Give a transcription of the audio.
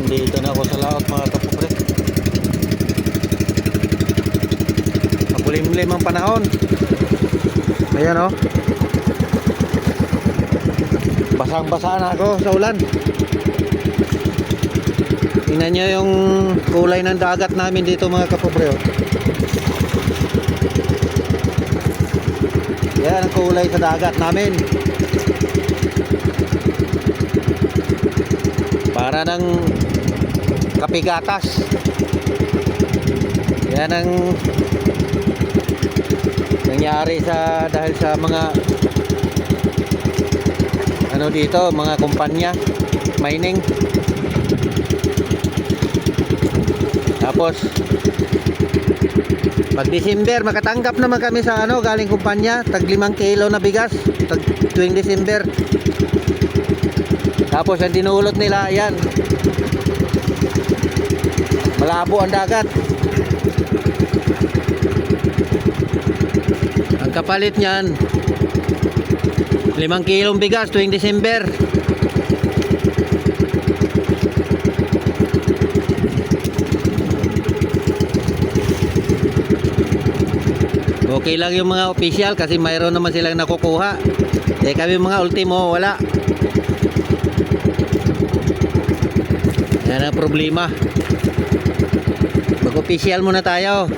Nandito na ako sa laot mga kapupre. Makulimlim ang panahon. Ayan o. Basang-basa na ako sa ulan. Tingnan nyo yung kulay ng dagat namin dito mga kapupre. Yan ang kulay sa dagat namin. Para ng kapigatas. Yan ang nangyari dahil sa mga ano dito, mga kumpanya mining. Tapos pag December makatanggap naman kami sa ano galing kumpanya, tag 5 kilo na bigas tag tuwing December. Tapos ang dinulot nila, yan, malabo ang dagat. Ang kapalit niyan 5 kilong bigas tuwing December. Okay lang yung mga official kasi mayroon naman silang nakukuha. Eh kami mga ultimo wala. Yan ang problema. Mag-official muna tayo.